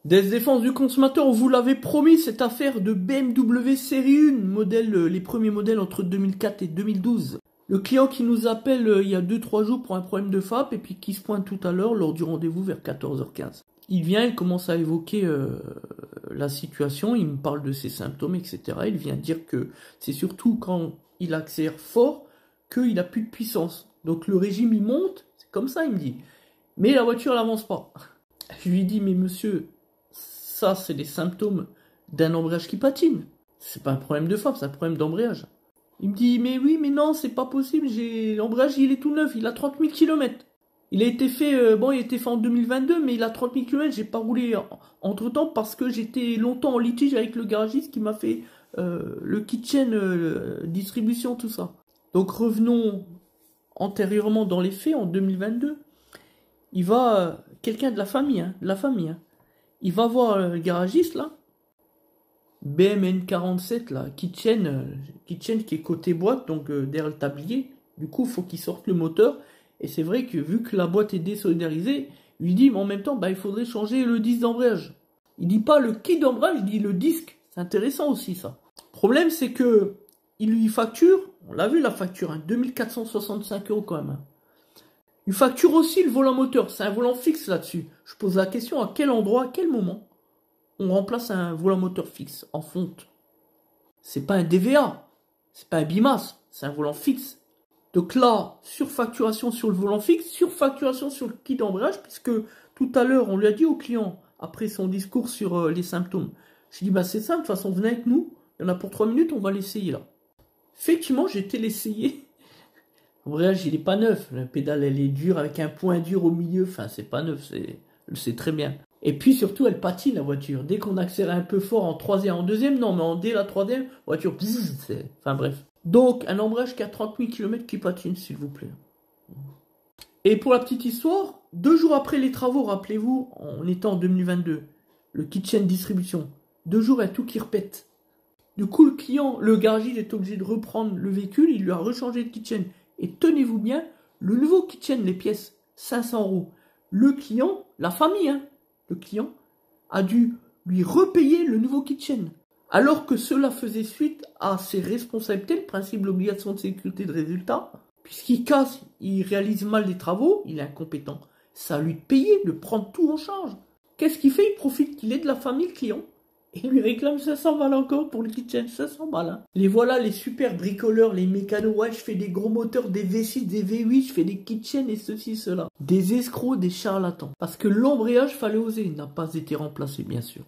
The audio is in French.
Des défenses du consommateur, on vous l'avait promis, cette affaire de BMW série 1, les premiers modèles entre 2004 et 2012. Le client qui nous appelle il y a 2-3 jours pour un problème de FAP et puis qui se pointe tout à l'heure lors du rendez-vous vers 14h15. Il vient, il commence à évoquer la situation, il me parle de ses symptômes, etc. Il vient dire que c'est surtout quand il accélère fort qu'il a plus de puissance. Donc le régime il monte, c'est comme ça il me dit. Mais la voiture elle avance pas. Je lui dis mais monsieur, ça c'est des symptômes d'un embrayage qui patine. C'est pas un problème de FAP, c'est un problème d'embrayage. Il me dit mais oui mais non c'est pas possible, l'embrayage il est tout neuf, il a 30 000 km. Il a été fait, il a été fait en 2022 mais il a 30 000 km, j'ai pas roulé entre temps parce que j'étais longtemps en litige avec le garagiste qui m'a fait le kitchen, distribution, tout ça. Donc revenons antérieurement dans les faits, en 2022, il va, quelqu'un de la famille, il va voir le garagiste là, BMN47 là, kitchen qui est côté boîte, donc derrière le tablier. Du coup, il faut qu'il sorte le moteur. Et c'est vrai que vu que la boîte est désolidarisée, il dit, mais en même temps, bah, il faudrait changer le disque d'embrayage. Il dit pas le kit d'embrayage, il dit le disque. C'est intéressant aussi ça. Le problème, c'est que il lui facture, on l'a vu la facture, 2465 € quand même. Il facture aussi le volant moteur, c'est un volant fixe là-dessus. Je pose la question, à quel endroit, à quel moment on remplace un volant moteur fixe en fonte? C'est pas un DVA, c'est pas un BIMAS, c'est un volant fixe. Donc là, surfacturation sur le volant fixe, surfacturation sur le kit d'embrayage, puisque tout à l'heure, on lui a dit au client, après son discours sur les symptômes, je lui ai dit, bah c'est simple, de toute façon, venez avec nous, il y en a pour 3 minutes, on va l'essayer là. Effectivement, j'ai été l'essayer. L'embrayage, il est pas neuf, la pédale, elle est dure, avec un point dur au milieu, enfin, c'est pas neuf, c'est très bien. Et puis surtout, elle patine la voiture. Dès qu'on accélère un peu fort en troisième, en deuxième, non, mais dès la troisième, voiture, enfin bref. Donc, un embrayage qui a 30 000 km qui patine, s'il vous plaît. Et pour la petite histoire, 2 jours après les travaux, rappelez-vous, on était en 2022, le kitchen distribution, 2 jours, il y a tout qui repète. Du coup, le client, le garagiste est obligé de reprendre le véhicule, il lui a rechangé le kitchen. Et tenez-vous bien, le nouveau kitchen, les pièces, 500 €. Le client, la famille, le client, a dû lui repayer le nouveau kitchen. Alors que cela faisait suite à ses responsabilités, le principe de l'obligation de sécurité de résultat, puisqu'il casse, il réalise mal les travaux, il est incompétent. Ça a lui de payer, de prendre tout en charge. Qu'est-ce qu'il fait? Il profite qu'il est de la famille, le client, et il lui réclame 500 balles encore pour le kitchen, 500 balles. Les voilà, les super bricoleurs, les mécanos, ouais, je fais des gros moteurs, des V6, des V8, je fais des kitchens et ceci, cela. Des escrocs, des charlatans. Parce que l'embrayage, fallait oser, n'a pas été remplacé, bien sûr.